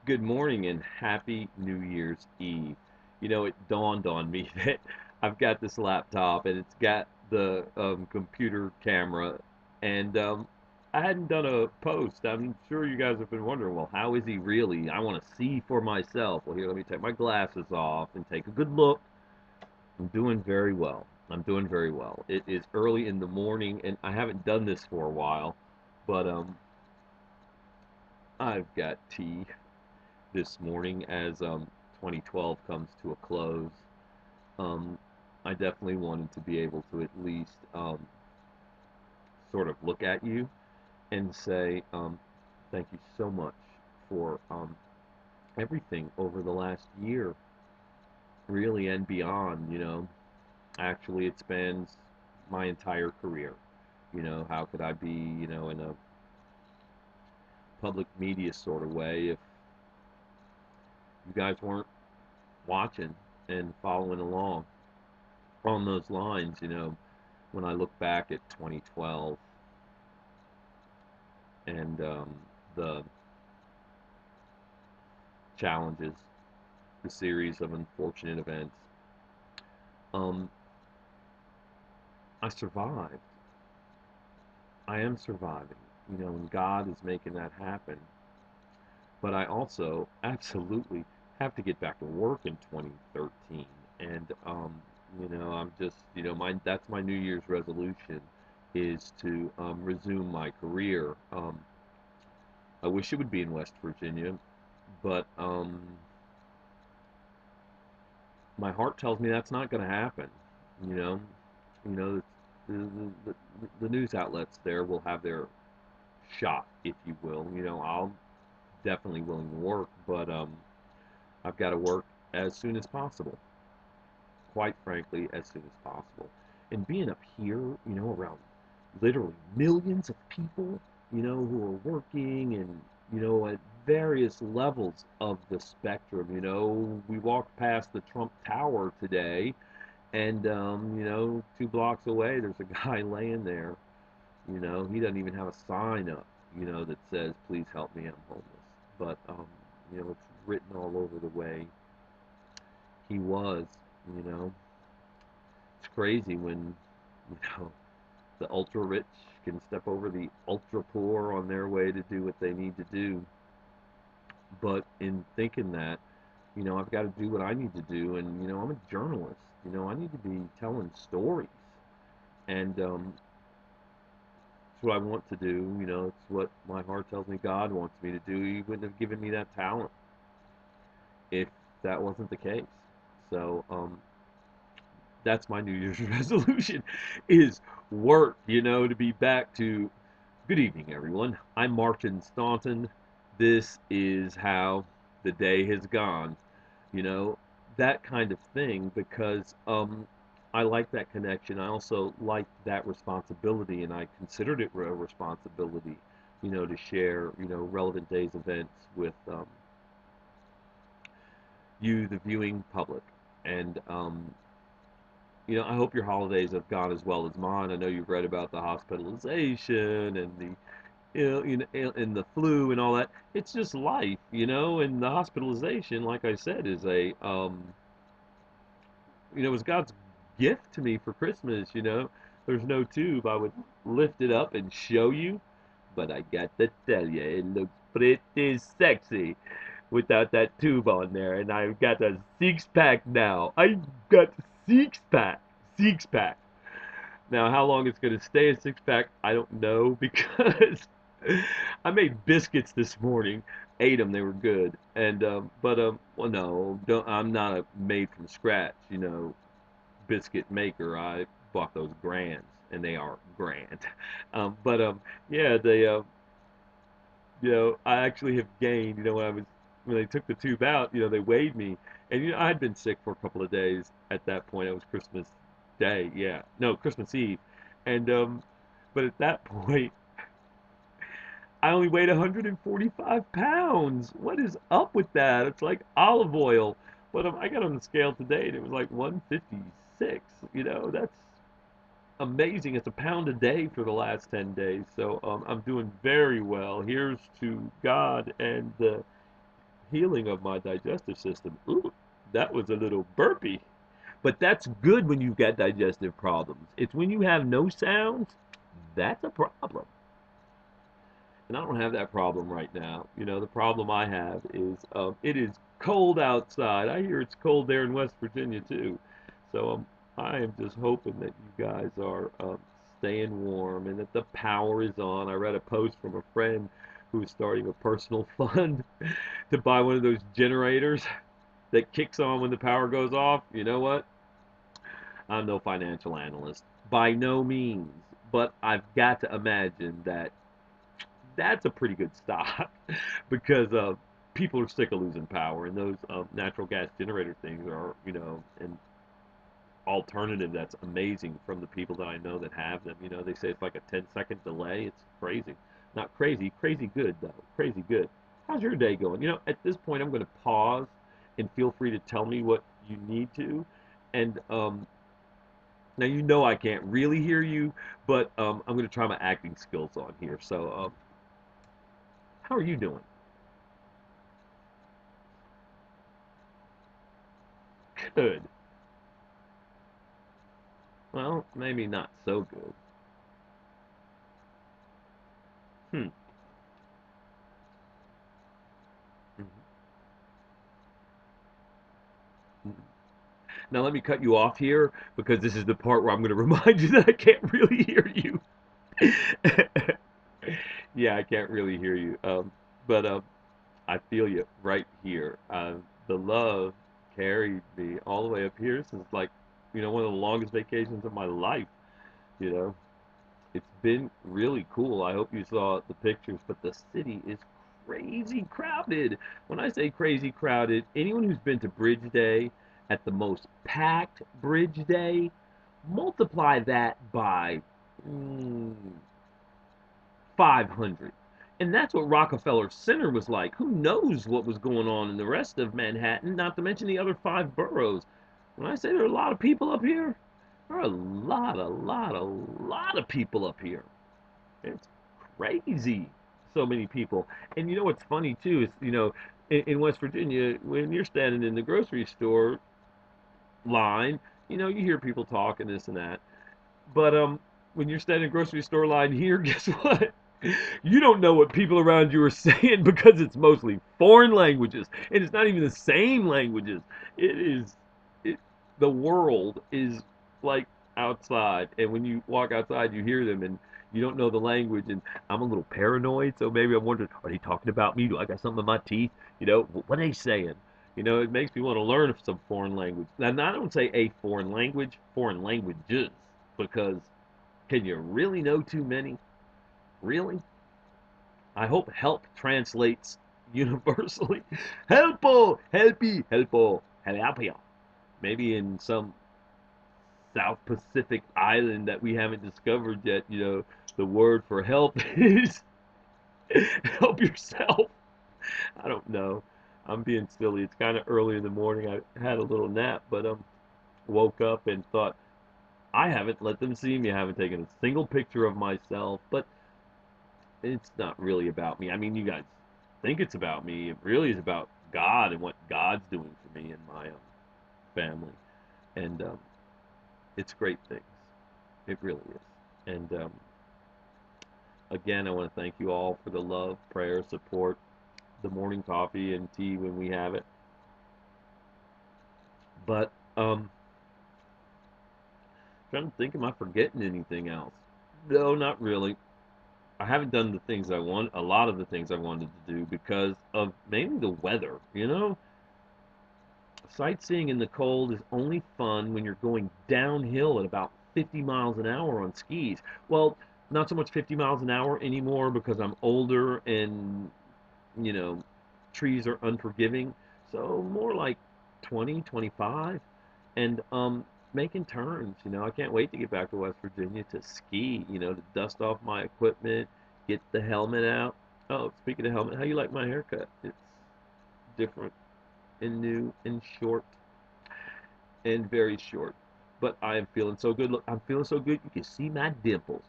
Good morning and happy New Year's Eve. It dawned on me that I've got this laptop and it's got the computer camera, and I hadn't done a post. I'm sure you guys have been wondering, well, how is he really? I want to see for myself. Well, here, let me take my glasses off and take a good look. I'm doing very well. I'm doing very well. It is early in the morning, and I haven't done this for a while, but I've got tea this morning as 2012 comes to a close. Um, I definitely wanted to be able to at least sort of look at you and say thank you so much for everything over the last year, really and beyond. Actually, it spans my entire career. How could I be, in a public media sort of way if you guys weren't watching and following along on those lines? When I look back at 2012 and the challenges, the series of unfortunate events, um, I survived. I am surviving, and God is making that happen. But I also absolutely have to get back to work in 2013, and I'm just, that's my New Year's resolution is to resume my career. I wish it would be in West Virginia, but my heart tells me that's not going to happen. You know, you know, the, the news outlets there will have their shot, if you will. I'll definitely willing to work, but I've got to work as soon as possible. Quite frankly, as soon as possible. And being up here, around literally millions of people, who are working and, at various levels of the spectrum. We walked past the Trump Tower today, and, 2 blocks away, there's a guy laying there. He doesn't even have a sign up, that says, please help me, I'm homeless. But, it's written all over the way he was, you know. It's crazy when, you know, the ultra rich can step over the ultra poor on their way to do what they need to do. But in thinking that, I've got to do what I need to do. And, I'm a journalist. I need to be telling stories. And it's what I want to do. It's what my heart tells me God wants me to do. He wouldn't have given me that talent if that wasn't the case. So that's my New Year's resolution is work, to be back to good evening, everyone. I'm Martin Staunton. This is how the day has gone, you know, that kind of thing, because I like that connection. I also like that responsibility, and I considered it a responsibility, to share, relevant days events with you, the viewing public. And I hope your holidays have gone as well as mine. I know you've read about the hospitalization and the and the flu and all that. It's just life, and the hospitalization, like I said, is a it was God's gift to me for Christmas. There's no tube. I would lift it up and show you, but I got to tell you, it looks pretty sexy without that tube on there. And I've got a six pack now. I got six pack, six pack. Now, how long it's going to stay a six pack, I don't know because I made biscuits this morning. Ate them; they were good. And but well, no, don't. I'm not a made from scratch, biscuit maker. I bought those grands, and they are grand. But yeah, they I actually have gained. When they took the tube out, they weighed me, and I had been sick for a couple of days at that point. It was Christmas Day, yeah, no, Christmas Eve, and but at that point, I only weighed 145 pounds. What is up with that? It's like olive oil. But I got on the scale today, and it was like 156. That's amazing. It's a pound a day for the last 10 days. So I'm doing very well. Here's to God and healing of my digestive system. Ooh, that was a little burpy. But that's good when you've got digestive problems. It's when you have no sounds, that's a problem. And I don't have that problem right now. The problem I have is it is cold outside. I hear it's cold there in West Virginia too. So I am just hoping that you guys are staying warm and that the power is on. I read a post from a friend who's starting a personal fund to buy one of those generators that kicks on when the power goes off. You know what? I'm no financial analyst by no means, but I've got to imagine that that's a pretty good stock because people are sick of losing power, and those natural gas generator things are, an alternative that's amazing from the people that I know that have them. They say it's like a 10-second delay. It's crazy. Not crazy, crazy good though. Crazy good. How's your day going? At this point, I'm going to pause and feel free to tell me what you need to. And now I can't really hear you, but I'm going to try my acting skills on here. So, how are you doing? Good. Well, maybe not so good. Hmm. Mhm. Now let me cut you off here because this is the part where I'm going to remind you that I can't really hear you. Yeah, I can't really hear you. But I feel you right here. The love carried me all the way up here since like, one of the longest vacations of my life. You know, it's been really cool. I hope you saw the pictures, but the city is crazy crowded. When I say crazy crowded, anyone who's been to Bridge Day at the most packed Bridge Day, multiply that by mm, 500. And that's what Rockefeller Center was like. Who knows what was going on in the rest of Manhattan, not to mention the other five boroughs. When I say there are a lot of people up here, there are a lot of people up here. It's crazy. So many people. And what's funny too is, in West Virginia, when you're standing in the grocery store line, you hear people talking this and that. But when you're standing in a grocery store line here, guess what? You don't know what people around you are saying because it's mostly foreign languages, and it's not even the same languages. It is, it, the world is like outside, and when you walk outside, you hear them, and you don't know the language. And I'm a little paranoid, so maybe I'm wondering, are they talking about me? Do I got something in my teeth? What are they saying? It makes me want to learn some foreign language. And I don't say a foreign language, foreign languages, because can you really know too many? Really? I hope help translates universally. Helpo, helpy, helpo, helapia. Maybe in some South Pacific island that we haven't discovered yet, the word for help is help yourself. I don't know. I'm being silly. It's kind of early in the morning. I had a little nap, but woke up and thought, I haven't let them see me. I haven't taken a single picture of myself, but it's not really about me. I mean, you guys think it's about me. It really is about God and what God's doing for me and my family. And it's great things. It really is. And again, I want to thank you all for the love, prayer, support, the morning coffee and tea when we have it. But trying to think, am I forgetting anything else? No, not really. I haven't done the things I want, a lot of the things I wanted to do because of mainly the weather. Sightseeing in the cold is only fun when you're going downhill at about 50 miles an hour on skis. Well, not so much 50 miles an hour anymore because I'm older and, you know, trees are unforgiving. So more like 20, 25, and making turns. I can't wait to get back to West Virginia to ski, to dust off my equipment, get the helmet out. Oh, speaking of helmet, how you like my haircut? It's different and new and short and very short. But I am feeling so good. Look, I'm feeling so good. You can see my dimples.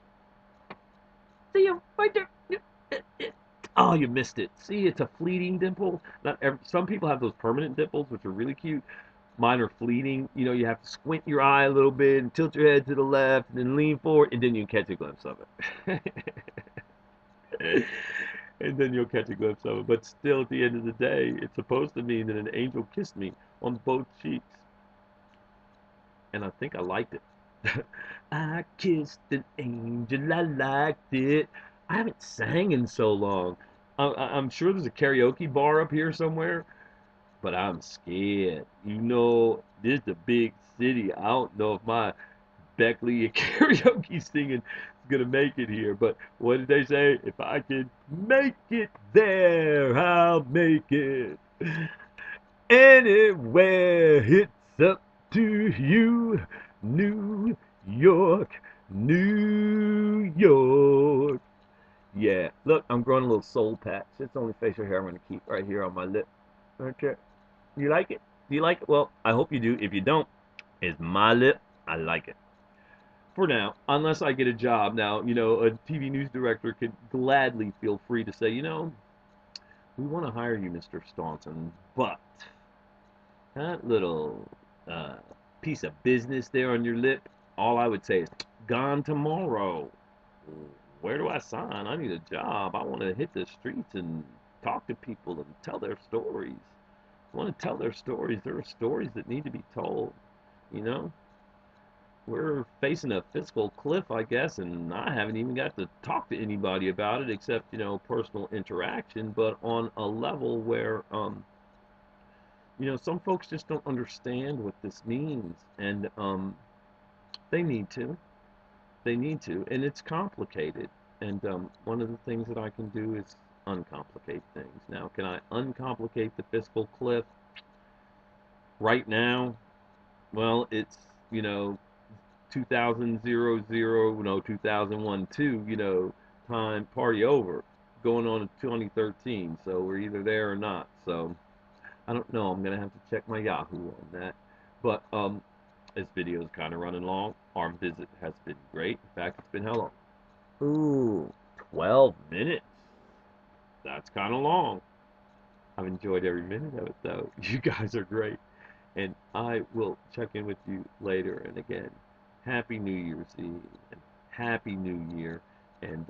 See them right there. Oh, you missed it. See, it's a fleeting dimple. Some people have those permanent dimples, which are really cute. Mine are fleeting. You know, you have to squint your eye a little bit and tilt your head to the left and then lean forward, and then you catch a glimpse of it. And then you'll catch a glimpse of it. But still, at the end of the day, it's supposed to mean that an angel kissed me on both cheeks. And I think I liked it. I kissed an angel, I liked it. I haven't sang in so long. I'm sure there's a karaoke bar up here somewhere, but I'm scared. You know, this is a big city. I don't know if my Beckley and karaoke singing is gonna make it here. But what did they say? If I can make it there, I'll make it. Anywhere it's up to you. New York, New York. Yeah, look, I'm growing a little soul patch. It's only facial hair I'm going to keep right here on my lip. Okay. You like it? Do you like it? Well, I hope you do. If you don't, it's my lip. I like it. For now, unless I get a job. Now, a TV news director could gladly feel free to say, we want to hire you, Mr. Staunton, but that little uh, piece of business there on your lip, all I would say is gone tomorrow. Where do I sign? I need a job. I want to hit the streets and talk to people and tell their stories. I want to tell their stories. There are stories that need to be told. You know, we're facing a fiscal cliff, I guess, and I haven't even got to talk to anybody about it except, personal interaction, but on a level where, some folks just don't understand what this means, and they need to. They need to, and it's complicated. And one of the things that I can do is uncomplicate things. Now, can I uncomplicate the fiscal cliff right now? Well, it's 2000 no 2001 2, time party over, going on in 2013. So we're either there or not. So I don't know. I'm gonna have to check my Yahoo on that. But this video is kind of running long. Our visit has been great. In fact, it's been how long? Ooh, 12 minutes. That's kind of long. I've enjoyed every minute of it, though. You guys are great. And I will check in with you later. And again, Happy New Year's Eve and Happy New Year. And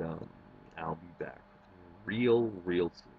I'll be back real soon.